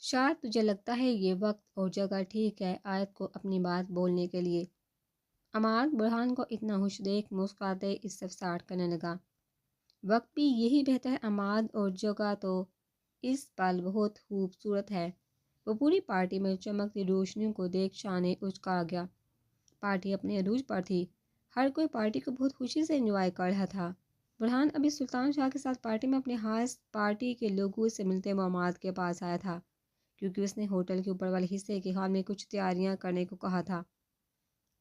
شاید تجھے لگتا ہے یہ وقت اور جگہ ٹھیک ہے آیت کو اپنی بات بولنے کے لیے۔ عماد برہان کو اتنا خوش دیکھ مسکراتے استفسار کرنے لگا۔ وقت بھی یہی بہتر ہے عماد، اور جگہ تو اس پل بہت خوبصورت ہے۔ وہ پوری پارٹی میں چمکتی روشنیوں کو دیکھ شانے اچکا گیا۔ پارٹی اپنے عروج پر تھی، ہر کوئی پارٹی کو بہت خوشی سے انجوائے کر رہا تھا۔ برہان ابھی سلطان شاہ کے ساتھ پارٹی میں اپنے خاص پارٹی کے لوگوں سے ملتے ہوئے عماد کے پاس آیا تھا، کیونکہ اس نے ہوٹل کے اوپر والے حصے کے ہال میں کچھ تیاریاں کرنے کو کہا تھا۔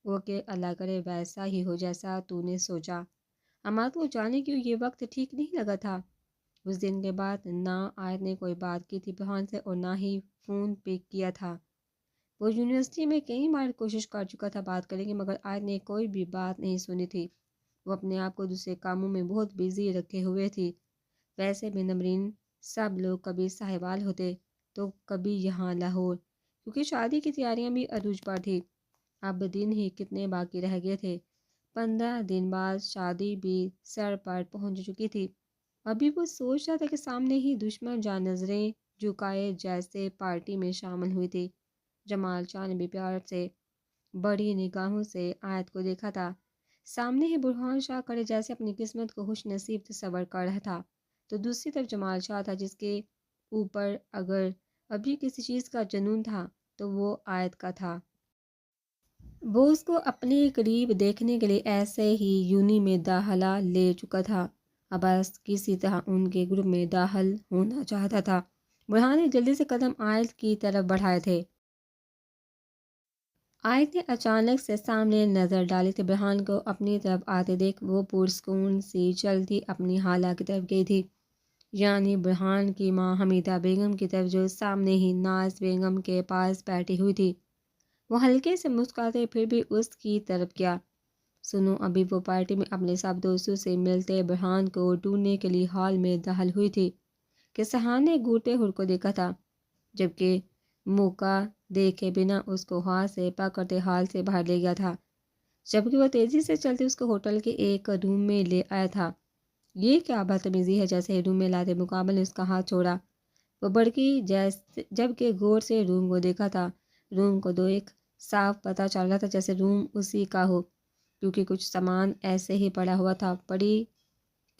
وہ کہ اللہ کرے ویسا ہی ہو جیسا تو نے سوچا۔ عماد کو جانے کیوں یہ وقت ٹھیک نہیں لگا تھا۔ اس دن کے بعد نہ آیت نے کوئی بات کی تھی برہان سے اور نہ ہی فون پک کیا تھا۔ وہ یونیورسٹی میں کئی بار کوشش کر چکا تھا بات کرنے کی، مگر آیت نے کوئی بھی بات نہیں سنی تھی۔ وہ اپنے آپ کو دوسرے کاموں میں بہت بزی رکھے ہوئے تھی۔ ویسے بھی نمرین سب لوگ کبھی ساہیوال ہوتے تو کبھی یہاں لاہور، کیونکہ شادی کی تیاریاں بھی عروج پر تھی۔ اب دن ہی کتنے باقی رہ گئے تھے، 15 دن بعد شادی بھی سر پر پہنچ چکی تھی۔ ابھی وہ سوچ رہا تھا کہ سامنے ہی دشمن جان نظریں جھکائے جیسے پارٹی میں شامل ہوئی تھی۔ جمال شاہ نے بھی پیار سے بڑی نگاہوں سے آیت کو دیکھا تھا۔ سامنے ہی برہان شاہ کھڑے جیسے اپنی قسمت کو خوش نصیب تصور کر رہا تھا، تو دوسری طرف جمال شاہ تھا جس کے اوپر اگر ابھی کسی چیز کا جنون تھا تو وہ آیت کا تھا۔ وہ اس کو اپنے قریب دیکھنے کے لیے ایسے ہی یونی میں داخلہ لے چکا تھا، اب بس کسی طرح ان کے گروپ میں داخل ہونا چاہتا تھا۔ برہان نے جلدی سے قدم آیت کی طرف بڑھائے تھے۔ آیت نے اچانک سے سامنے نظر ڈالی تھی۔ برہان کو اپنی طرف آتے دیکھ وہ پرسکون سی چلتی اپنی خالہ کی طرف گئی تھی، یعنی برہان کی ماں حمیدہ بیگم کی طرف، جو سامنے ہی ناز بیگم کے پاس بیٹھی ہوئی تھی۔ وہ ہلکے سے مسکراتے پھر بھی اس کی طرف گیا۔ سنو، ابھی وہ پارٹی میں اپنے سب دوستوں سے ملتے برہان کو ڈھونڈنے کے لیے ہال میں داخل ہوئی تھی کہ سہان نے گھورتے ہوئے کو دیکھا تھا، جبکہ موقع دیکھے بنا اس کو ہاتھ سے پکڑتے ہال سے باہر لے گیا تھا، جبکہ وہ تیزی سے چلتے اس کو ہوٹل کے ایک روم میں لے آیا تھا۔ یہ کیا بدتمیزی ہے، جیسے ہی روم میں لاتے مقابل نے اس کا ہاتھ چھوڑا۔ وہ بڑکی جبکہ غور سے روم کو دیکھا تھا۔ روم کو ایک صاف پتہ چل رہا تھا جیسے روم اسی کا ہو، کیونکہ کچھ سامان ایسے ہی پڑا ہوا تھا۔ پڑی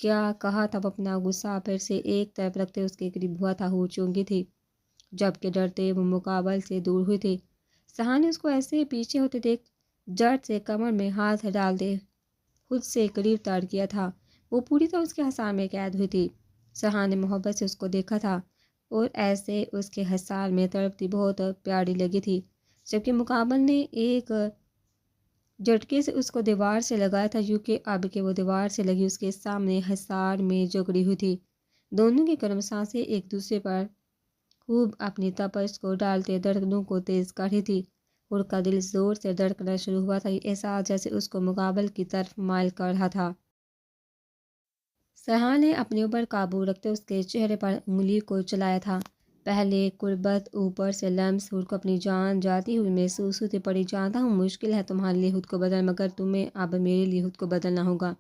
کیا کہا تھا، وہ اپنا غصہ پھر سے ایک طرف رکھتے اس کے قریب ہوا تھا، ہو چونکی تھی، جبکہ ڈرتے وہ مقابل سے دور ہوئی تھی۔ سہان نے اس کو ایسے ہی پیچھے ہوتے دیکھ جٹ سے کمر میں ہاتھ ڈالتے خود سے قریب تار کیا تھا۔ وہ پوری طرح اس کے حصار میں قید ہوئی تھی۔ سہان نے محبت سے اس کو دیکھا تھا اور ایسے اس کے حصار میں تڑپتی بہت پیاری لگی تھی، جبکہ مقابل نے ایک جھٹکے سے اس کو دیوار سے لگایا تھا، یوں کہ اب کہ وہ دیوار سے لگی اس کے سامنے حصار میں جکڑی ہوئی تھی۔ دونوں کی گرم سانسیں ایک دوسرے پر خوب اپنی تپش کو ڈالتے دھڑکنوں کو تیز کر رہی تھی، اور کا دل زور سے دھڑکنا شروع ہوا تھا، یہ احساس جیسے اس کو مقابل کی طرف مائل کر رہا تھا۔ سہان نے اپنے اوپر قابو رکھتے اس کے چہرے پر انگلی کو چلایا تھا۔ پہلے قربت، اوپر سے لمس، خود کو اپنی جان جاتی ہوئی محسوس ہوتی پڑی۔ جانتا ہوں مشکل ہے تمہارے لیے خود کو بدلنا، مگر تمہیں اب میرے لیے خود کو بدلنا ہوگا۔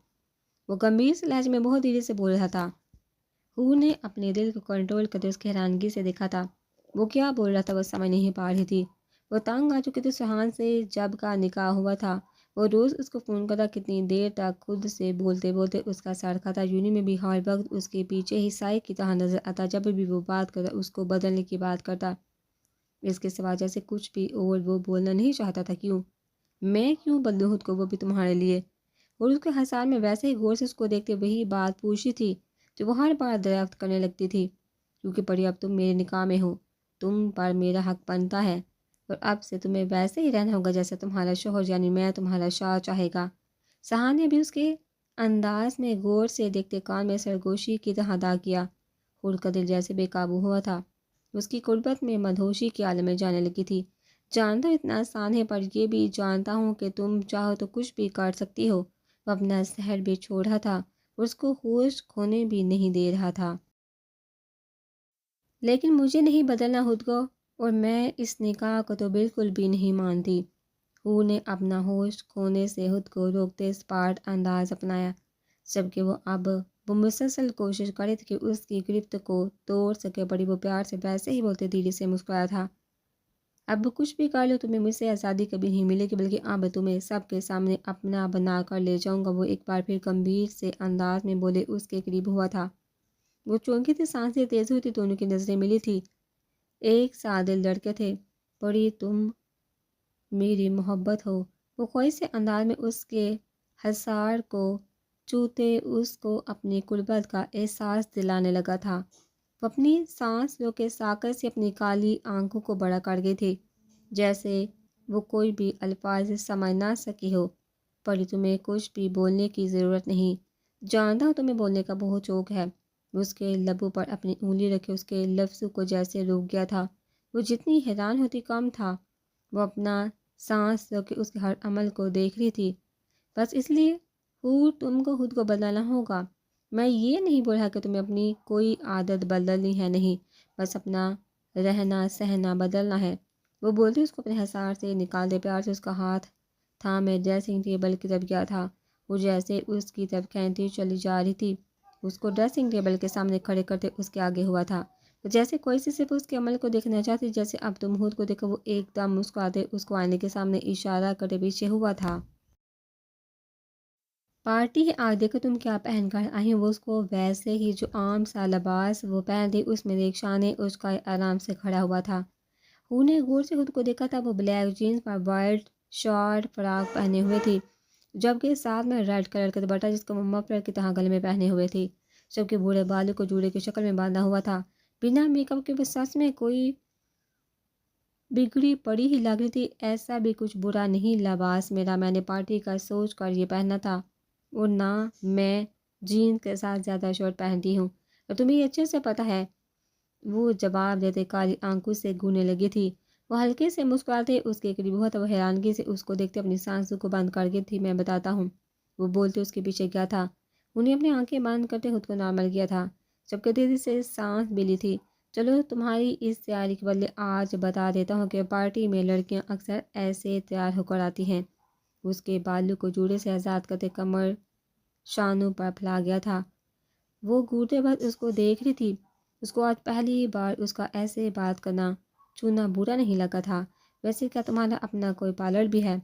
وہ گمبھیر سے لہجے میں بہت دھیرے سے بول رہا تھا۔ ہو نے اپنے دل کو کنٹرول کرتے اس کی حیرانگی سے دیکھا تھا۔ وہ کیا بول رہا تھا وہ سمجھ نہیں پا رہی تھی۔ وہ تنگ آ چکی تھی سہان سے جب کا نکاح ہوا تھا۔ وہ روز اس کو فون کرتا، کتنی دیر تک خود سے بولتے بولتے اس کا سر کھاتا۔ یونی میں بھی ہر وقت اس کے پیچھے ہی سائے کی طرح نظر آتا، جب بھی وہ بات کرتا اس کو بدلنے کی بات کرتا، اس کے سوا جیسے کچھ بھی اور وہ بولنا نہیں چاہتا تھا۔ کیوں میں کیوں بدلوں خود کو، وہ بھی تمہارے لیے؟ اور اس کے حصار میں ویسے ہی غور سے اس کو دیکھتے وہی بات پوچھی تھی جو وہ ہر بار دریافت کرنے لگتی تھی، کیونکہ پڑی اب تم میرے نکاح میں ہو، تم پر میرا حق بنتا ہے، اور اب سے تمہیں ویسے ہی رہنا ہوگا جیسے تمہارا شوہر یعنی میں تمہارا شاہ چاہے گا۔ سہان نے بھی اس کے انداز میں غور سے دیکھتے کان میں سرگوشی کی طرح ادا کیا، اور کا دل جیسے بے قابو ہوا تھا۔ اس کی قربت میں مدہوشی کے عالم میں جانے لگی تھی۔ جانتا ہوں اتنا آسان ہے، پر یہ بھی جانتا ہوں کہ تم چاہو تو کچھ بھی کر سکتی ہو۔ وہ اپنا سحر بھی چھوڑ رہا تھا اور اس کو ہوش کھونے بھی نہیں دے رہا تھا۔ لیکن مجھے نہیں بدلنا خود کو، اور میں اس نکاح کو تو بالکل بھی نہیں مانتی۔ ہو نے اپنا ہوش کھونے سے خود کو روکتے اسپاٹ انداز اپنایا، جبکہ وہ اب وہ مسلسل کوشش کر رہی تھی کہ اس کی گرفت کو توڑ سکے، بڑی وہ پیار سے ویسے ہی بولتے دھیرے سے مسکرایا تھا۔ اب کچھ بھی کر لو، تمہیں مجھ سے آزادی کبھی نہیں ملے گی، بلکہ اب تمہیں سب کے سامنے اپنا بنا کر لے جاؤں گا۔ وہ ایک بار پھر گمبھیر سے انداز میں بولے، اس کے قریب ہوا تھا۔ وہ چونکی تھی، سانسیں تیز ہوئی تھی، دونوں کی نظریں ملی تھی، ایک ساتھ دل دھڑکے تھے۔ بڑی تم میری محبت ہو، وہ خواہش سے انداز میں اس کے حصار کو چوتے اس کو اپنی قربت کا احساس دلانے لگا تھا۔ وہ اپنی سانس رو کے ساکت سے اپنی کالی آنکھوں کو بڑا کر گئی تھی، جیسے وہ کوئی بھی الفاظ سمجھ نہ سکی ہو۔ پری تمہیں کچھ بھی بولنے کی ضرورت نہیں، جانتا ہوں تمہیں بولنے کا بہت شوق ہے۔ اس کے لبوں پر اپنی انگلی رکھے اس کے لفظوں کو جیسے روک گیا تھا۔ وہ جتنی حیران ہوتی کم تھا، وہ اپنا سانس رو کے اس کے ہر عمل کو دیکھ رہی تھی۔ بس اس لیے تم کو خود کو بدلنا ہوگا۔ میں یہ نہیں بول رہا کہ تمہیں اپنی کوئی عادت بدلنی ہے، نہیں، بس اپنا رہنا سہنا بدلنا ہے۔ وہ بولتی اس کو اپنے حصار سے نکال دے، پیار سے اس کا ہاتھ تھامے ڈریسنگ ٹیبل کی طرف گیا تھا۔ وہ جیسے اس کی طرف کھینچتی چلی جا رہی تھی، اس کو ڈریسنگ ٹیبل کے سامنے کھڑے کرتے اس کے آگے ہوا تھا، جیسے کوئی صرف اس کے عمل کو دیکھنا چاہتی، جیسے اب تم خود کو دیکھو۔ وہ ایک دم مسکراتے اس کو آئینے کے سامنے اشارہ کرتے پیچھے ہوا تھا۔ پارٹی ہے، آج دیکھو تم کیا پہن کر آئی ہو۔ وہ اس کو ویسے ہی جو عام سا لباس وہ پہنتی، اس میں ایک شانے اس کا آرام سے کھڑا ہوا تھا۔ نے غور سے خود کو دیکھا تھا، وہ بلیک جینس پر وائٹ شارٹ فراک پہنے ہوئے تھی، جبکہ ساتھ میں ریڈ کلر کا دوپٹہ جس کو وہ مفلر کی طرح گلے میں پہنے ہوئے تھی، جبکہ بوڑھے بالوں کو جوڑے کی شکل میں باندھا ہوا تھا۔ بنا میک اپ کے وہ سچ میں کوئی بگڑی پڑی ہی لگ رہی تھی۔ ایسا بھی کچھ برا نہیں لباس میرا، میں نے پارٹی کا سوچ کر یہ پہنا تھا، اور نہ میں جینس کے ساتھ زیادہ شرٹ پہنتی ہوں، اور تمہیں یہ اچھے سے پتہ ہے، وہ جواب دیتے کالی آنکھوں سے گھونے لگی تھی۔ وہ ہلکے سے مسکراتے اس کے قریب ہوا تھا، وہ حیرانگی سے اس کو دیکھتے اپنی سانسوں کو بند کر گئی تھی۔ میں بتاتا ہوں، وہ بولتے اس کے پیچھے گیا تھا، انہیں اپنی آنکھیں بند کرتے خود کو نارمل کیا تھا، جبکہ تیزی سے سانس بھی لی تھی۔ چلو تمہاری اس تیاری کے بدلے آج بتا دیتا ہوں کہ پارٹی میں لڑکیاں اکثر ایسے تیار ہو کر آتی ہیں۔ اس کے بالوں کو جوڑے سے آزاد کرتے کمر شانوں پر پھیلا گیا تھا۔ وہ گھوٹے بعد اس کو دیکھ رہی تھی، اس کو آج پہلی بار اس کا ایسے بات کرنا چونا برا نہیں لگا تھا۔ ویسے کیا تمہارا اپنا کوئی پارلر بھی ہے؟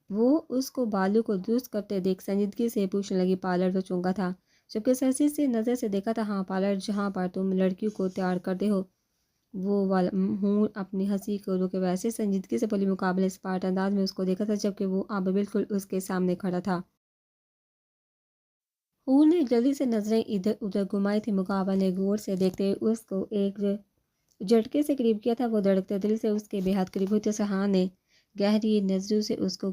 وہ اس کو بالوں کو درست کرتے دیکھ سنجیدگی سے پوچھنے لگی۔ پارلر تو چونکا تھا، جبکہ سرسی سے نظر سے دیکھا تھا، ہاں پارلر جہاں پر تم لڑکیوں کو تیار کرتے ہو۔ وہ ہوں اپنی ہنسی کو روکے ویسے سنجیدگی سے بولی، مقابلے اسپارٹ انداز میں اس کو دیکھا تھا، جبکہ وہ اب بالکل اس کے سامنے کھڑا تھا۔ نے جلدی سے نظریں ادھر ادھر گھمائی تھی، مقابلے غور سے دیکھتے ہوئے اس کو ایک جھٹکے سے قریب کیا تھا۔ وہ دھڑکتے دل سے اس کے بے حد قریب ہوتے سہان نے گہری نظروں سے اس کو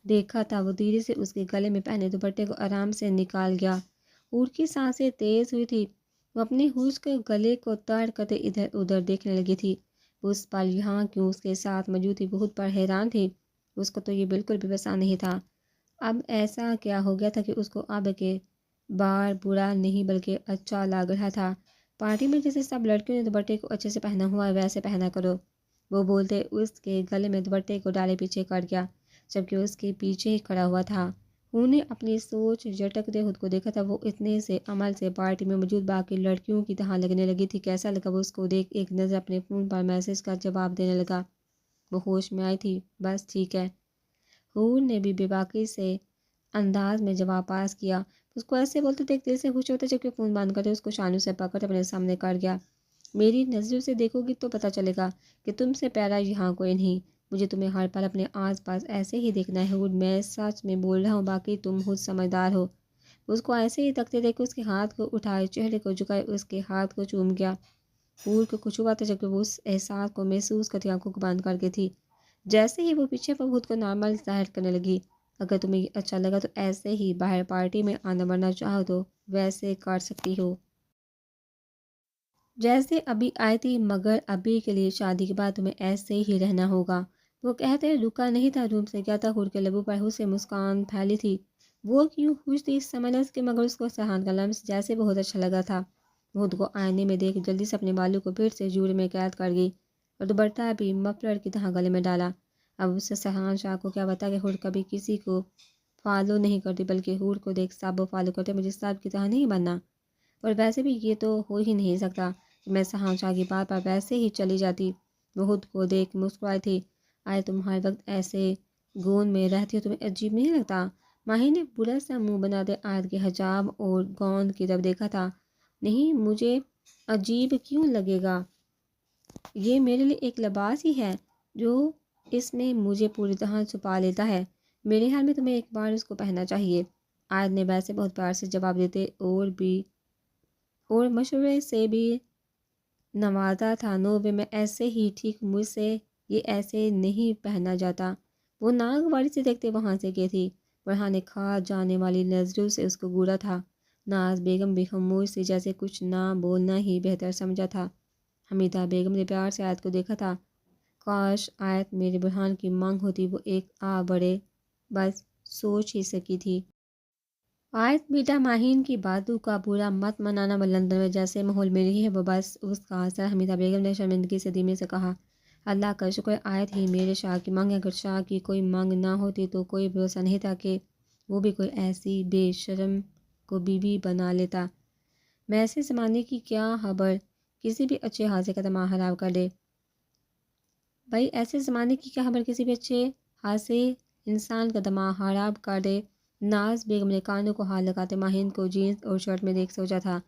دیکھا تھا۔ وہ دھیرے سے اس کے گلے میں پہنے دوپٹے کو آرام سے نکال گیا۔ کی سانسیں تیز ہوئی تھی، وہ اپنے خشک گلے کو تڑ کرتے ادھر ادھر دیکھنے لگی تھی۔ اس پل یہاں کیوں اس کے ساتھ موجود تھی، بہت پر حیران تھی۔ اس کو تو یہ بالکل بھی پسند نہیں تھا۔ اب ایسا کیا ہو گیا تھا کہ اس کو اب کے بار برا نہیں بلکہ اچھا لگ رہا تھا۔ پارٹی میں جیسے سب لڑکیوں نے دوپٹے کو اچھے سے پہنا ہوا ہے، ویسے پہنا کرو، وہ بولتے اس کے گلے میں دوپٹے کو ڈالے پیچھے کر گیا، جبکہ اس کے پیچھے ہی کھڑا ہوا تھا۔ نے اپنی سوچ جھٹکتے خود کو دیکھا تھا، وہ اتنے سے عمل سے پارٹی میں موجود باقی لڑکیوں کی طرح لگنے لگی تھی۔ کیسا لگا؟ وہ اس کو دیکھ ایک نظر اپنے فون پر میسج کا جواب دینے لگا۔ وہ ہوش میں آئی تھی، بس ٹھیک ہے، نے بھی بے باکی سے انداز میں جواب پاس کیا۔ اس کو ایسے بولتے دیکھ دل سے خوش ہوتے، جبکہ فون بند کرتے اس کو شانوں سے پکڑ اپنے سامنے کر گیا۔ میری نظروں سے دیکھو گی تو پتہ چلے گا کہ تم سے پیارا یہاں کوئی نہیں۔ مجھے تمہیں ہر پل اپنے آس پاس ایسے ہی دیکھنا ہے۔ میں سچ میں بول رہا ہوں، باقی تم خود سمجھدار ہو۔ اس کو ایسے ہی تکتے دیکھ اس کے ہاتھ کو اٹھائے، چہرے کو جھکائے، اس کے ہاتھ کو چوم گیا۔ کو کچھ ہوا تھا، جبکہ وہ اس احساس کو محسوس کرتی آنکھوں کو بند کر کے تھی، جیسے ہی وہ پیچھے پر خود کو نارمل ظاہر کرنے لگی۔ اگر تمہیں یہ اچھا لگا تو ایسے ہی باہر پارٹی میں آنا، ورنہ چاہو تو ویسے کر سکتی ہو جیسے ابھی آئی تھی، مگر ابھی کے لیے شادی کے بعد تمہیں ایسے ہی رہنا ہوگا۔ وہ کہتے رکا نہیں تھا، روم سے کیا تھا، خود کے لبوں پر سے مسکان پھیلی تھی۔ وہ کیوں خوش تھی سمجھ نہ سکے، مگر اس کو سہان کا لمس جیسے بہت اچھا لگا تھا۔ خود کو آئینے میں دیکھ جلدی سے اپنے بالوں کو پھر سے جوڑے میں قید کر گئی، اور دوپٹہ بھی مفلر کی طرح گلے میں ڈالا۔ اب اس سے سہان شاہ کو کیا بتا کہ خود کبھی کسی کو فالو نہیں کرتی، بلکہ حور کو دیکھ سب فالو کرتے، مجھے سب کی طرح نہیں بننا، اور ویسے بھی یہ تو ہو ہی نہیں سکتا کہ میں سہان شاہ کی بات پر ویسے ہی چلی جاتی۔ وہ خود کو دیکھ مسکرائی تھی۔ آئے تم ہر وقت ایسے گون میں رہتی ہو، تمہیں عجیب نہیں لگتا؟ ماہی نے برا سا منہ بنا دے آیت کے حجاب اور گون کی طرف دیکھا تھا۔ نہیں، مجھے عجیب کیوں لگے گا؟ یہ میرے لیے ایک لباس ہی ہے جو اس میں مجھے پوری طرح چھپا لیتا ہے۔ میرے خیال میں تمہیں ایک بار اس کو پہننا چاہیے۔ آیت نے ویسے بہت پیار سے جواب دیتے اور مشورے سے بھی نوازا تھا۔ نو وے، میں ایسے ہی ٹھیک، مجھ سے یہ ایسے نہیں پہنا جاتا۔ وہ ناگواری سے دیکھتے وہاں سے گئی تھی۔ برہان نے کھا جانے والی نظروں سے اس کو گھورا تھا۔ ناز بیگم بھی خاموش سی، جیسے کچھ نہ بولنا ہی بہتر سمجھا تھا۔ حمیدہ بیگم نے پیار سے آیت کو دیکھا تھا۔ کاش آیت میرے برہان کی مانگ ہوتی، وہ ایک بڑے، بس سوچ ہی سکی تھی۔ آیت بیٹا ماہین کی باتوں کا برا مت منانا، لندن میں جیسے ماحول میں رہی ہے وہ بس اس کا اثر۔ حمیدہ بیگم نے شرمندگی سے دھیمے سے کہا، اللہ کا شکر آیت ہی میرے شاہ کی مانگ ہے، اگر شاہ کی کوئی مانگ نہ ہوتی تو کوئی بھروسہ نہیں تھا کہ وہ بھی کوئی ایسی بے شرم کو بیوی بنا لیتا۔ میں ایسے زمانے کی کیا خبر، کسی بھی اچھے حاضر کا دماغ خراب کر دے۔ بھائی ایسے زمانے کی کیا خبر، کسی بھی اچھے حاضر انسان کا دماغ خراب کر دے۔ ناز بیگم نے کانوں کو ہاتھ لگاتے ماہین کو جینس اور شرٹ میں دیکھ سوچا تھا،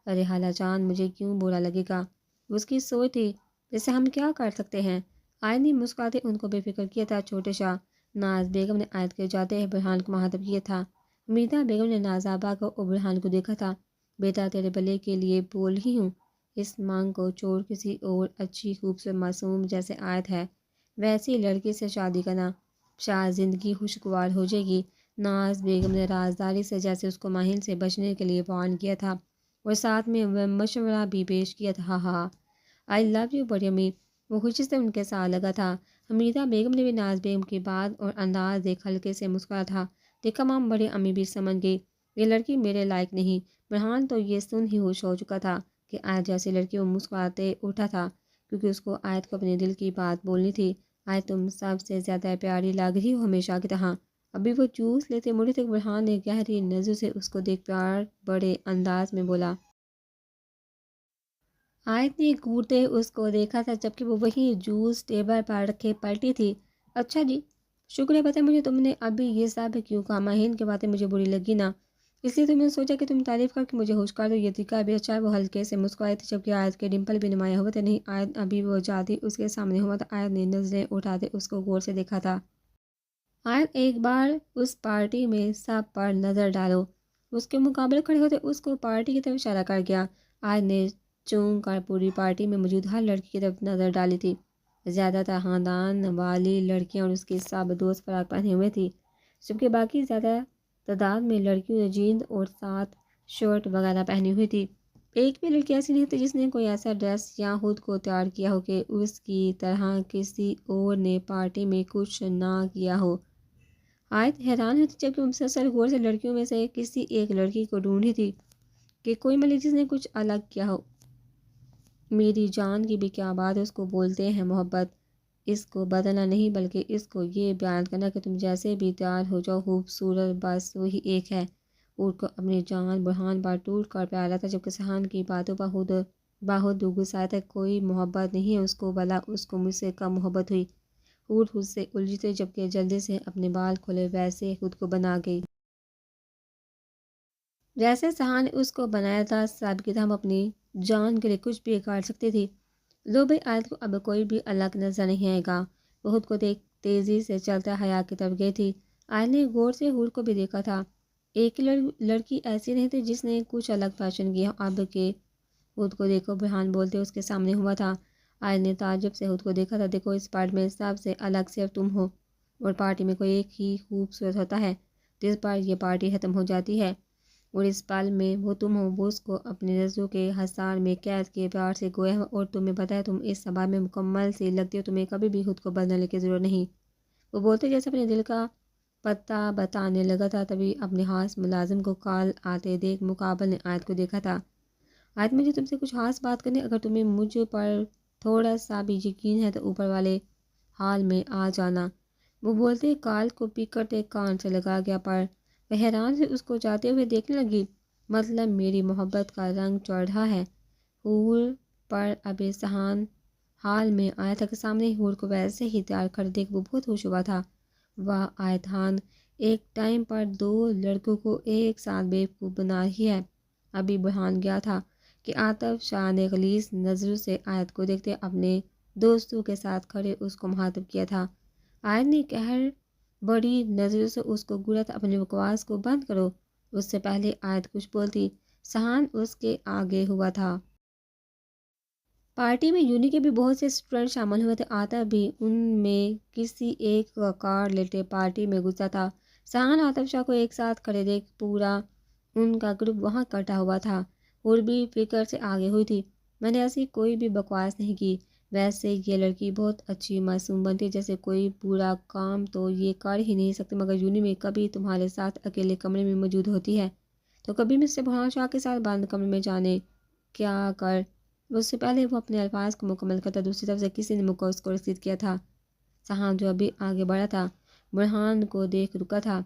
ارے خالہ جان، مجھے کیوں برا لگے گا؟ اس کی سوچ تھی، جیسے ہم کیا کر سکتے ہیں؟ آیت نے مسکراتے ان کو بے فکر کیا تھا۔ چھوٹے شاہ، ناز بیگم نے آیت کے جاتے برہان کو مخاطب کیا تھا۔ حمیدہ بیگم نے نازابا کو اور برہان کو دیکھا تھا۔ بیٹا تیرے بھلے کے لیے بول ہی ہوں، اس مانگ کو چھوڑ کسی اور اچھی خوبصورت معصوم جیسے آیت ہے ویسی لڑکی سے شادی کرنا، شاید زندگی خوشگوار ہو جائے گی۔ ناز بیگم نے رازداری سے جیسے اس کو ماہین سے بچنے کے لیے وارن کیا تھا اور ساتھ میں وہ مشورہ بھی پیش کیا تھا۔ ہاں ہاں، آئی لو یو بڑی امی۔ وہ خوشی سے ان کے ساتھ لگا تھا۔ حمیدہ بیگم نے بھی ناز بیگم کی بات اور انداز دیکھ ہلکے سے مسکرایا تھا۔ دیکھا مام، بڑی امی بھی سمجھ گئی یہ لڑکی میرے لائق نہیں۔ برہان تو یہ سن ہی ہوش ہو چکا تھا کہ آیت جیسی لڑکی، وہ مسکراتے اٹھا تھا کیونکہ اس کو آیت کو اپنے دل کی بات بولنی تھی۔ آیت تم سب سے زیادہ پیاری لگ رہی ہو ہمیشہ کی طرح۔ ابھی وہ جوس لیتے مڑے تھے، برہان نے گہری نظروں سے اس کو دیکھ پیار بڑے انداز میں بولا۔ آیت نے گھورتے اس کو دیکھا تھا جبکہ وہ وہی جوس ٹیبل پر رکھے پلٹی تھی۔ اچھا جی، شکریہ، پتہ مجھے تم نے ابھی یہ سب کیوں کہا؟ ماہین کی باتیں مجھے بری لگی نا، اس لیے تم نے سوچا کہ تم تعریف کر کے مجھے خوش کر دو، یہ طریقہ بھی اچھا ہے۔ وہ ہلکے سے مسکرائے تھے جبکہ آیت کے ڈمپل بھی نمایاں ہوئے تھے۔ نہیں، آیت ابھی وہ جاتی اس کے سامنے ہوا تھا۔ آیت نے نظریں اٹھاتے اس کو غور سے دیکھا تھا۔ آیت ایک بار اس پارٹی میں سب پر نظر ڈالو۔ اس کے مقابلے کھڑے ہوتے اس کو پارٹی کی طرف اشارہ کر گیا۔ آیت نے چون کر پوری پارٹی میں موجود ہر لڑکی کی طرف نظر ڈالی تھی۔ زیادہ تر خاندان والی لڑکیاں اور اس کی سب دوست فراق پہنے ہوئے تھی، جبکہ باقی زیادہ تعداد میں لڑکیوں نے جینز اور ساتھ شرٹ وغیرہ پہنی ہوئی تھی۔ ایک بھی لڑکی ایسی نہیں تھی جس نے کوئی ایسا ڈریس یا خود کو تیار کیا ہو کہ اس کی طرح کسی اور نے پارٹی میں کچھ نہ کیا ہو۔ آیت حیران ہوتی جبکہ مسلسل غور سے لڑکیوں میں سے کسی ایک لڑکی کو ڈھونڈی تھی کہ کوئی ملی جس نے کچھ الگ کیا ہو۔ میری جان کی بھی کیا بات ہے، اس کو بولتے ہیں محبت، اس کو بدلنا نہیں بلکہ اس کو یہ بیان کرنا کہ تم جیسے بھی تیار ہو جاؤ خوبصورت، بس وہی ایک ہے۔ اور کو اپنی جان برہان پر ٹوٹ کر پیارا تھا جبکہ سہان کی باتوں پر خود بہت غصہ تھا۔ کوئی محبت نہیں ہے اس کو، بلا اس کو مجھ سے کم محبت ہوئی۔ خود سے الجھتے جبکہ جلدی سے اپنے بال کھولے ویسے خود کو بنا گئی جیسے سہان نے اس کو بنایا تھا۔ سب کی ہم اپنی جان کے لیے کچھ بھی کر سکتی تھی۔ لو بھائی، آیت کو اب کوئی بھی الگ نظر نہیں آئے گا۔ وہ خود کو دیکھ تیزی سے چلتا حیا کی طرف گئی تھی۔ آیت نے غور سے حور کو بھی دیکھا تھا۔ ایک لڑکی ایسی نہیں تھی جس نے کچھ الگ فیشن کیا۔ اب کے خود کو دیکھو، برہان بولتے اس کے سامنے ہوا تھا۔ آیت نے تعجب سے خود کو دیکھا تھا۔ دیکھو، اس پارٹی میں سب سے الگ صرف تم ہو، اور پارٹی میں کوئی ایک ہی خوبصورت ہوتا ہے جس پر یہ پارٹی ختم ہو جاتی ہے، اور اس پل میں وہ تم ہو۔ وہ اس کو اپنی نظروں کے حصار میں قید کے پیار سے گویا ہوا، اور تمہیں پتہ ہے تم اس سبھا میں مکمل سی لگتی ہو، تمہیں کبھی بھی خود کو بدلنے کی ضرورت نہیں۔ وہ بولتے جیسے اپنے دل کا پتہ بتانے لگا تھا۔ تبھی اپنے خاص ملازم کو کال آتے دیکھ مقابل نے آیت کو دیکھا تھا۔ آیت، مجھے تم سے کچھ خاص بات کرنی، اگر تمہیں مجھ پر تھوڑا سا بھی یقین ہے تو اوپر والے حال میں آ جانا۔ وہ بولتے کال کو پک کرتے کان سے لگا گیا، پر وہ حیران سے اس کو جاتے ہوئے دیکھنے لگی۔ مطلب میری محبت کا رنگ چڑھ رہا ہے حور پر۔ ابھی سہان حال میں آیا تھا کہ سامنے ہی حور کو ویسے ہی تیار کر دیکھ وہ بہت خوش ہوا تھا۔ واہ آیتان ایک ٹائم پر دو لڑکوں کو ایک ساتھ بیوقوف بنا رہی ہے۔ ابھی بڑھان گیا تھا کہ عاطف شاہ نے غلیظ نظروں سے آیت کو دیکھتے اپنے دوستوں کے ساتھ کھڑے اس کو مخاطب کیا تھا۔ آیت نے قہر بڑی نظروں سے اس کو گھورا تھا، اپنی بکواس کو بند کرو۔ اس سے پہلے آیت کچھ بولتی سہان اس کے آگے ہوا تھا۔ پارٹی میں یونی کے بھی بہت سے اسٹوڈنٹ شامل ہوئے تھے، عاطف بھی ان میں کسی ایک کا کارڈ لیتے پارٹی میں گھسا تھا۔ سہان عاطف شاہ کو ایک ساتھ کھڑے دیکھ پورا ان کا گروپ وہاں اکٹھا ہوا تھا۔ اور بھی فکر سے آگے ہوئی تھی، میں نے ایسی کوئی بھی بکواس نہیں کی، ویسے یہ لڑکی بہت اچھی معصوم بنتی، جیسے کوئی برا کام تو یہ کر ہی نہیں سکتی، مگر یونی میں کبھی تمہارے ساتھ اکیلے کمرے میں موجود ہوتی ہے تو کبھی مسٹر بڑھان شاہ کے ساتھ بند کمرے میں جانے کیا کر۔ اس سے پہلے وہ اپنے الفاظ کو مکمل کرتا، دوسری طرف سے کسی نے مکہ اس کو رسید کیا تھا۔ سہان جو ابھی آگے بڑھا تھا بڑھان کو دیکھ رکا تھا۔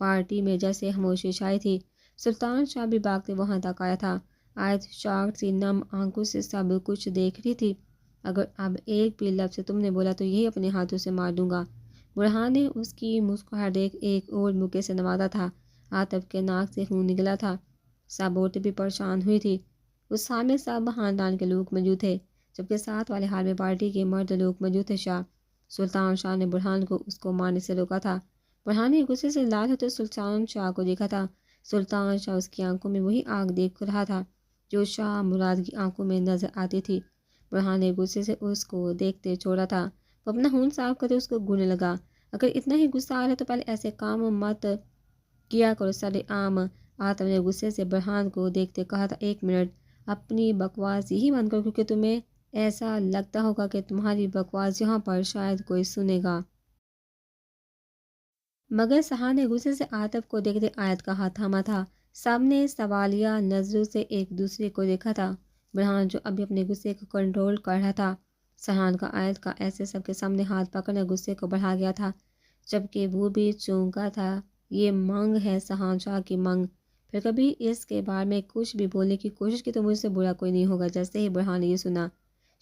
پارٹی میں جیسے خاموشی چھائی تھی۔ سلطان شاہ بھی بھاگتے وہاں تک آیا تھا۔ آیت شاک سی نم آنکھوں سے سب کچھ دیکھ رہی تھی۔ اگر اب ایک بھی لفظ تم نے بولا تو یہی اپنے ہاتھوں سے مار دوں گا۔ بڑھان نے اس کی مسکراہٹ دیکھ ایک اور موقع سے نوازا تھا۔ عاطف کے ناک سے خون نکلا تھا۔ سب عورتیں بھی پریشان ہوئی تھی۔ اس حال میں سب خاندان کے لوگ موجود تھے، جبکہ ساتھ والے حال میں پارٹی کے مرد لوگ موجود تھے۔ سلطان شاہ نے بڑھان کو اس کو مارنے سے روکا تھا۔ بڑھان نے غصے سے لال ہوتے سلطان شاہ کو دیکھا تھا۔ سلطان شاہ اس کی آنکھوں میں وہی آگ دیکھ رہا تھا جو شاہ مراد کی آنکھوں میں نظر آتی تھی۔ بڑھان نے غصے سے اس کو دیکھتے چھوڑا تھا۔ وہ اپنا خون صاف کرتے اس کو گھورنے لگا۔ اگر اتنا ہی غصہ آ رہا تو پہلے ایسے کام مت کیا کرو سر عام۔ عاطف نے غصے سے بڑھان کو دیکھتے کہا تھا ایک منٹ، اپنی بکواس یہی بند کرو، کیونکہ تمہیں ایسا لگتا ہوگا کہ تمہاری بکواس یہاں پر شاید کوئی سنے گا۔ مگر سہان نے غصے سے عاطف کو دیکھتے آیت کا ہاتھ تھاما تھا۔ سب نے سوالیہ نظروں سے ایک دوسرے کو دیکھا تھا۔ بڑھان جو ابھی اپنے غصے کو کنٹرول کر رہا تھا، سہان کا آیت کا ایسے سب کے سامنے ہاتھ پکڑنے غصے کو بڑھا گیا تھا، جبکہ وہ بھی چونکا تھا۔ یہ منگ ہے سہان شاہ کی منگ، پھر کبھی اس کے بارے میں کچھ بھی بولنے کی کوشش کی تو مجھ سے برا کوئی نہیں ہوگا۔ جیسے ہی بڑھان نے یہ سنا،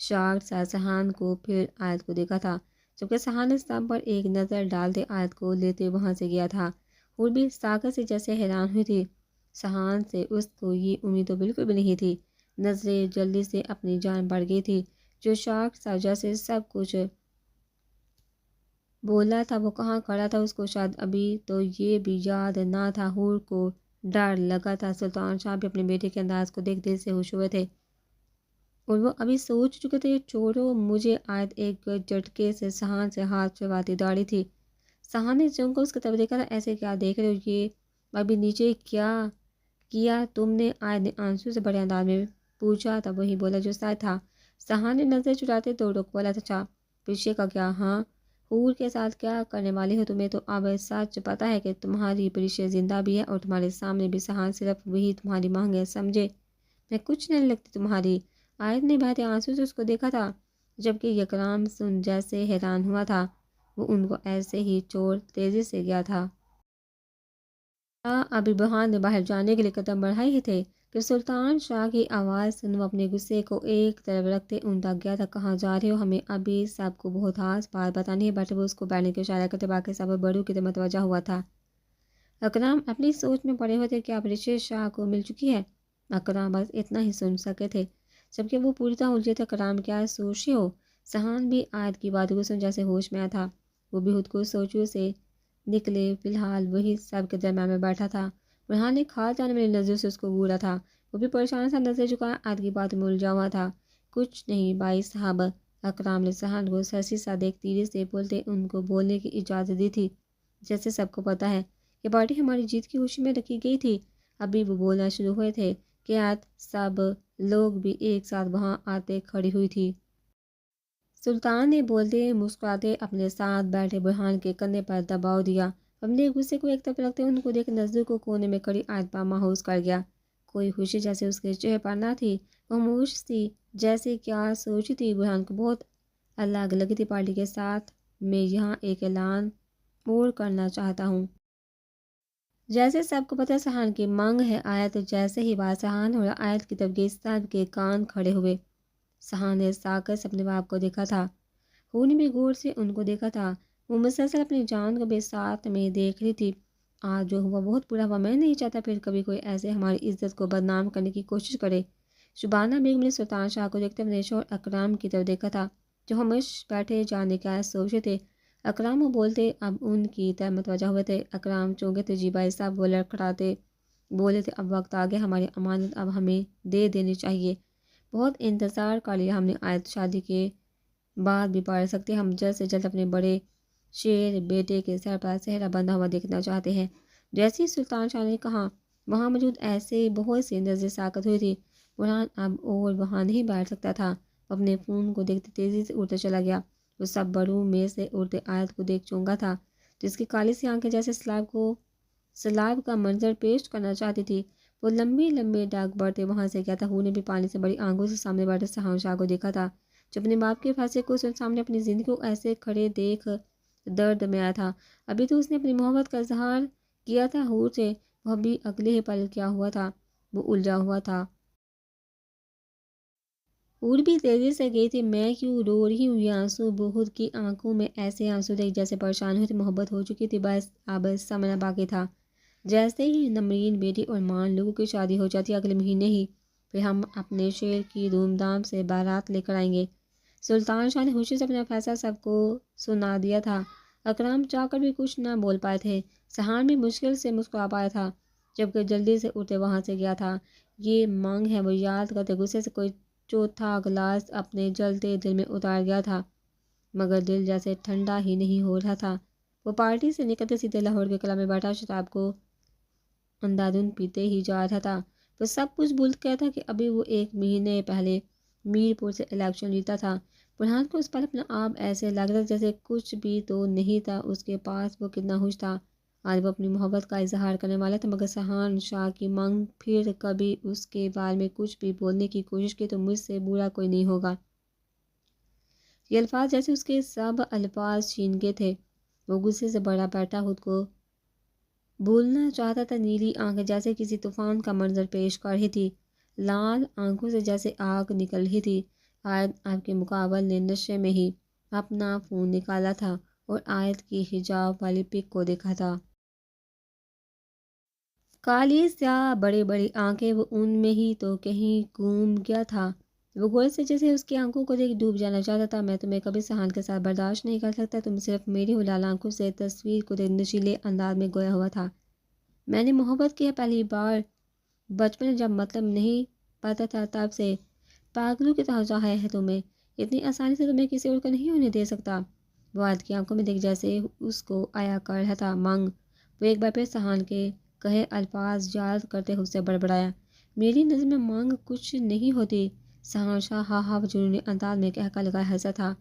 شاک سا سہان کو پھر آیت کو دیکھا تھا، جبکہ سہان نے سب پر ایک نظر ڈالتے آیت کو لیتے وہاں سے گیا تھا۔ اور بھی ساکت سے جیسے حیران ہوئی تھی۔ سہان سے اس کو یہ امید تو بالکل بھی نہیں تھی۔ نظریں جلدی سے اپنی جان بڑھ گئی تھی۔ جو شاک سا جیسے سب کچھ بولا تھا وہ کہاں کھڑا تھا، اس کو شاید ابھی تو یہ بھی یاد نہ تھا۔ حور کو ڈر لگا تھا۔ سلطان شاہ بھی اپنے بیٹے کے انداز کو دیکھ دل سے خوش ہوئے تھے، اور وہ ابھی سوچ چکے تھے چھوڑو مجھے۔ آیت ایک جھٹکے سے سہان سے ہاتھ چھڑواتی دوڑی تھی۔ سہان نے چونکا اس کی طرف دیکھا تھا، ایسے کیا دیکھ رہے ہو، یہ ابھی نیچے کیا کیا تم نے؟ آیت نے آنسو سے بڑے انداز میں پوچھا تھا، وہی بولا جو سچ تھا۔ سہان نے نظر چراتے تو رک بولا تھا پیچھے کا کیا؟ ہاں حور کے ساتھ کیا کرنے والی ہو؟ تمہیں تو اب سچ پتا ہے کہ تمہاری پریشے زندہ بھی ہے اور تمہارے سامنے بھی۔ سہان صرف وہی تمہاری مانگ ہے، سمجھے؟ میں کچھ نہیں لگتی تمہاری۔ آیت نے بہتے آنسو سے اس کو دیکھا تھا، جبکہ یہ کلام سن جیسے حیران ہوا تھا۔ وہ ان کو ایسے ہی چھوڑ تیزی سے گیا تھا۔ ابھی بڑھان نے باہر جانے کے لیے قدم بڑھائے ہی تھے کہ سلطان شاہ کی آواز سن وہ اپنے غصے کو ایک طرف رکھتے ان تک گیا تھا۔ کہاں جا رہے ہو؟ ہمیں ابھی سب کو بہت خاص بات بتانی ہے۔ بیٹھے وہ اس کو بیٹھنے کے اشارہ کرتے، باقی سب بڑوں کی طرف متوجہ ہوا تھا۔ اکرام اپنی سوچ میں پڑے ہوئے تھے کہ اب رشید شاہ کو مل چکی ہے۔ اکرام بس اتنا ہی سن سکے تھے، جبکہ وہ پوری طرح الجھے تھے۔ اکرام کیا سوچ رہے ہو؟ سہان بھی آیت کی بات کو سن جیسے ہوش میں آیا تھا۔ وہ بھی خود کو سوچوں سے نکلے، فی الحال وہی سب کے درمیان میں بیٹھا تھا۔ بڑھان نے کھا جانے والی نظروں سے اس کو گھورا تھا۔ وہ بھی پریشان سا نظر جھکایا آیت کی بات میں الجھا ہوا تھا۔ کچھ نہیں بھائی صاحب، اکرام نے سہان کو سرسی سا دیکھ تیزی سے بولتے ان کو بولنے کی اجازت دی تھی۔ جیسے سب کو پتہ ہے یہ پارٹی ہماری جیت کی خوشی میں رکھی گئی تھی۔ ابھی وہ بولنا شروع ہوئے تھے کہ آیت سب لوگ بھی ایک ساتھ وہاں آتے کھڑی ہوئی تھی۔ سلطان نے بولتے مسکراتے اپنے ساتھ بیٹھے بڑھان کے کندھے پر دباؤ دیا۔ اپنے غصے کو ایک طرف رکھتے ان کو دیکھ نظروں کو کونے میں کھڑی آیت پر محسوس کر گیا۔ کوئی خوشی جیسے اس کے چہرے پر نہ تھی، وہ خاموش تھی جیسے کیا سوچی تھی۔ بڑھان کو بہت الگ لگی تھی پارٹی کے ساتھ میں یہاں ایک اعلان اور کرنا چاہتا ہوں۔ جیسے سب کو پتہ سہان کی مانگ ہے آیت، جیسے ہی بات سہان اور آیت کی طرف گئی سب کے کان کھڑے ہوئے۔ سہان نے ساکس اپنے باپ کو دیکھا تھا، وہ نے بھی غور سے ان کو دیکھا تھا۔ وہ مسلسل اپنی جان کو بھی ساتھ میں دیکھ رہی تھی۔ آج جو ہوا بہت برا ہوا، میں نہیں چاہتا پھر کبھی کوئی ایسے ہماری عزت کو بدنام کرنے کی کوشش کرے۔ شبانہ بیگم نے سلطان شاہ کو دیکھتے اپنے شوہر اکرام کی طرف دیکھا تھا، جو ہمیشہ بیٹھے جانے کا سوچے تھے۔ اکرام وہ بولتے اب ان کی طرف متوجہ ہوئے تھے۔ اکرام چونکے تھے، جی بھائی صاحب وہ لڑکھڑاتے بولے تھے، اب وقت آ گیا، ہماری امانت اب ہمیں دے دینی چاہیے۔ بہت انتظار کر لیا ہم نے، آیت شادی کے بعد بھی پڑھ سکتے، ہم جلد سے جلد اپنے بڑے شیر بیٹے کے سر پر صحرا بندھا ہوا دیکھنا چاہتے ہیں۔ جیسے ہی سلطان شاہ نے کہا، وہاں موجود ایسے بہت سی نظریں ساکت ہوئی تھی۔ برہان اب اور وہاں نہیں بیٹھ سکتا تھا، وہ اپنے فون کو دیکھتے تیزی سے اڑتا چلا گیا۔ وہ سب بڑوں میں سے اڑتے آیت کو دیکھ چونکا تھا، جس کی کالی سی آنکھیں جیسے سیلاب کا منظر پیش کرنا چاہتی تھی۔ وہ لمبے لمبے ڈاک بڑھتے وہاں سے گیا تھا۔ وہ نے بھی پانی سے بڑی آنکھوں سے سامنے بیٹھے سہان شاہ کو دیکھا تھا، جو اپنے باپ کے فیصلے کو سامنے اپنی زندگی کو ایسے کھڑے دیکھ درد میں آیا تھا۔ ابھی تو اس نے اپنی محبت کا اظہار کیا تھا حور سے، وہ بھی اگلے ہی پل کیا ہوا تھا، وہ الجھا ہوا تھا۔ حور بھی تیزی سے گئی تھی۔ میں کیوں رو رہی ہوں یہ آنسو؟ بہت کی آنکھوں میں ایسے آنسو تھے جیسے پریشان ہوئی تھی، محبت ہو چکی تھی، بس اب سمجھنا باقی تھا۔ جیسے ہی نمرین بیٹی اور مان لوگوں کی شادی ہو جاتی اگلے مہینے ہی، پھر ہم اپنے شیر کی دھوم دھام سے بارات لے کر آئیں گے۔ سلطان شاہ نے خوشی سے اپنا فیصلہ سب کو سنا دیا تھا۔ اکرام چاہ کر بھی کچھ نہ بول پائے تھے، سہان بھی مشکل سے مسکرا پایا تھا، جبکہ جلدی سے اٹھتے وہاں سے گیا تھا۔ یہ مانگ ہے، وہ یاد کرتے غصے سے کوئی چوتھا گلاس اپنے جلتے دل میں اتار گیا تھا، مگر دل جیسے ٹھنڈا ہی نہیں ہو رہا تھا۔ وہ پارٹی سے نکلتے سیدھے لاہور کے قلعہ میں بیٹھا شراب کو اندھادھند پیتے ہی جا رہا تھا۔ وہ سب کچھ بھول گیا تھا کہ ابھی وہ ایک مہینے پہلے میر پور سے الیکشن جیتا تھا۔ برہان کو اس پر اپنا آپ ایسے لگ رہا جیسے کچھ بھی تو نہیں تھا اس کے پاس، وہ کتنا خوش تھا۔ آج وہ اپنی محبت کا اظہار کرنے والا تھا، مگر سہان شاہ کی مانگ پھر کبھی اس کے بارے میں کچھ بھی بولنے کی کوشش کی تو مجھ سے برا کوئی نہیں ہوگا۔ یہ الفاظ جیسے اس کے سب الفاظ چھین کے تھے۔ وہ غصے سے بڑا بیٹھا خود کو بھولنا چاہتا تھا۔ نیلی آنکھیں جیسے کسی طوفان کا منظر پیش کر رہی تھی، لال آنکھوں سے جیسے آگ نکل رہی تھی۔ آیت آپ کے مقابل نے نشے میں ہی اپنا فون نکالا تھا اور آیت کی حجاب والی پک کو دیکھا تھا۔ کالی سیاہ بڑی بڑی آنکھیں، وہ ان میں ہی تو کہیں گم گیا تھا۔ وہ غور سے جیسے اس کی آنکھوں کو دیکھ ڈوب جانا چاہتا تھا۔ میں تمہیں کبھی سہان کے ساتھ برداشت نہیں کر سکتا، تم صرف میری لال آنکھوں سے تصویر کو دیکھ نشیلے انداز میں گویا ہوا تھا۔ میں نے محبت کی ہے پہلی بار بچپن میں، جب مطلب نہیں پتا تھا، تب سے پاگلوں کی طرح چاہا ہے تمہیں، اتنی آسانی سے تمہیں کسی اور کو نہیں ہونے دے سکتا۔ وہ آیت کی آنکھوں میں دیکھ جیسے اس کو آیا کر رہا تھا مانگ۔ وہ ایک بار پھر سہان کے کہے الفاظ یاد کرتے ہوئے اس سے بڑبڑایا، میری نظر میں مانگ کچھ نہیں ہوتی۔ سہان شاہ ہا ہا جنونی انداز میں کہہ کر لگا ہنسا تھا۔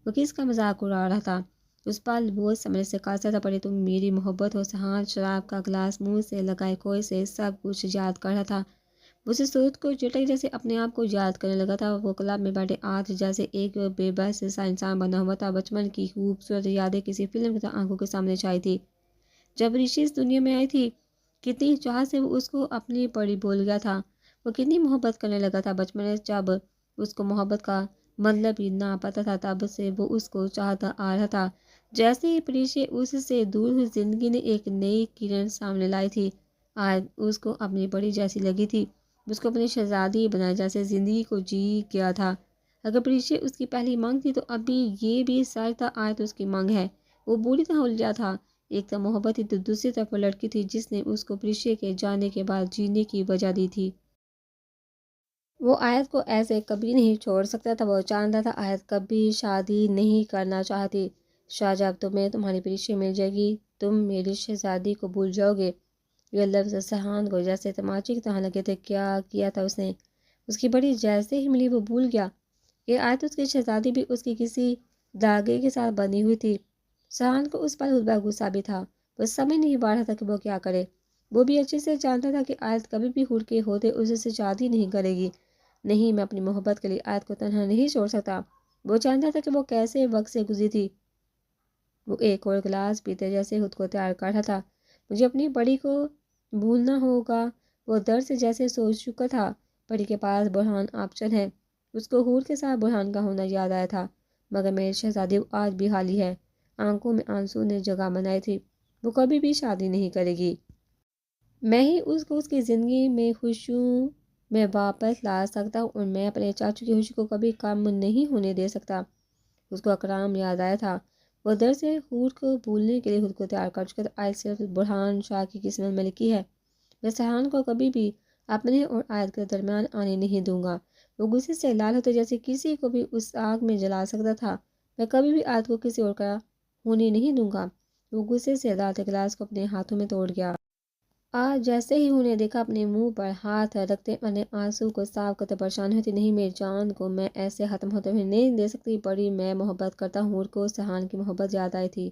وہ کس کا مذاق اڑا رہا تھا؟ اس پل وہ سمجھ سے کاسا تھا، پڑے تم میری محبت ہو۔ سہان شراب کا گلاس منہ سے لگائے کوئی سے سب کچھ یاد کر رہا تھا۔ اسے سوچ کو چٹک جیسے اپنے آپ کو یاد کرنے لگا تھا۔ وہ کلب میں بیٹھے آج جیسے ایک بے بس سا انسان بنا ہوا تھا۔ بچپن کی خوبصورت یادیں کسی فلم کی طرح آنکھوں کے سامنے چھائی تھی۔ جب رشی اس دنیا میں آئی تھی، کتنی چاہت سے وہ اس کو اپنی پڑی بول گیا تھا۔ وہ کتنی محبت کرنے لگا تھا بچپن میں، جب اس کو محبت کا مطلب ہی نہ پتا تھا، تب سے وہ اس کو چاہتا آ رہا تھا۔ جیسے ہی پریشے اس سے دور ہوئی، زندگی نے ایک نئی کرن سامنے لائی تھی۔ آج اس کو اپنی پری جیسی لگی تھی، اس کو اپنی شہزادی بنایا جیسے زندگی کو جی گیا تھا۔ اگر پریشے اس کی پہلی مانگ تھی تو ابھی یہ بھی سچ تھا، آج اس کی مانگ ہے۔ وہ بری طرح الجھا تھا، ایک طرف محبت تھی تو دوسری طرف وہ لڑکی تھی جس نے اس کو پریشے کے جانے کے بعد جینے کی وجہ دی تھی۔ وہ آیت کو ایسے کبھی نہیں چھوڑ سکتا تھا۔ وہ جانتا تھا آیت کبھی شادی نہیں کرنا چاہتی۔ شاہ جب تمہیں تمہاری پریشے مل جائے گی، تم میری شہزادی کو بھول جاؤ گے۔ یہ لفظ سہان کو جیسے تماچے کی طرح لگے تھے۔ کیا کیا تھا اس نے؟ اس کی بڑی جیسے ہی ملی وہ بھول گیا۔ یہ آیت اس کی شہزادی بھی اس کی کسی داغے کے ساتھ بنی ہوئی تھی۔ سہان کو اس پر حسبہ غصہ بھی تھا، وہ سمجھ نہیں پا رہا تھا کہ وہ کیا کرے۔ وہ بھی اچھے سے جانتا تھا کہ آیت کبھی بھی حور کے ہوتے اسے سے شادی نہیں کرے گی۔ نہیں، میں اپنی محبت کے لیے آیت کو تنہا نہیں چھوڑ سکتا۔ وہ جانتا تھا کہ وہ کیسے وقت سے گزری تھی، وہ ایک اور گلاس پیتے جیسے خود کو تیار کر رہا تھا۔ مجھے اپنی بڑی کو بھولنا ہوگا، وہ درد سے جیسے سوچ چکا تھا۔ بڑی کے پاس برہان آپشن ہے۔ اس کو حور کے ساتھ برہان کا ہونا یاد آیا تھا، مگر میری شہزادی آج بھی خالی ہے۔ آنکھوں میں آنسو نے جگہ بنائی تھی۔ وہ کبھی بھی شادی نہیں کرے گی۔ میں ہی اس کو اس کی زندگی میں خوشیوں میں واپس لا سکتا ہوں، اور میں اپنے چاچو کی خوشی کو کبھی کم نہیں ہونے دے سکتا۔ اس کو اکرام یاد آیا تھا۔ وہ در سے حور کو بھولنے کے لیے خود کو تیار کر چکا تھا۔ آج صرف برہان شاہ کی قسمت میں لکھی ہے۔ میں سہان کو کبھی بھی اپنے اور آیت کے درمیان آنے نہیں دوں گا۔ وہ غصے سے لال ہوتے جیسے کسی کو بھی اس آگ میں جلا سکتا تھا۔ میں کبھی بھی آیت کو کسی اور کا ہونے نہیں دوں گا۔ وہ غصے سے لال گلاس کو اپنے ہاتھوں میں توڑ گیا۔ آج جیسے ہی انہیں دیکھا اپنے منہ پر ہاتھ رکھتے اپنے آنسو کو صاف کرتے پریشان ہوتی، نہیں میری جان کو میں ایسے ختم ہوتے ہوئے نہیں دے سکتی۔ بڑی میں محبت کرتا ہوں، حور کو سہان کی محبت یاد آئی تھی۔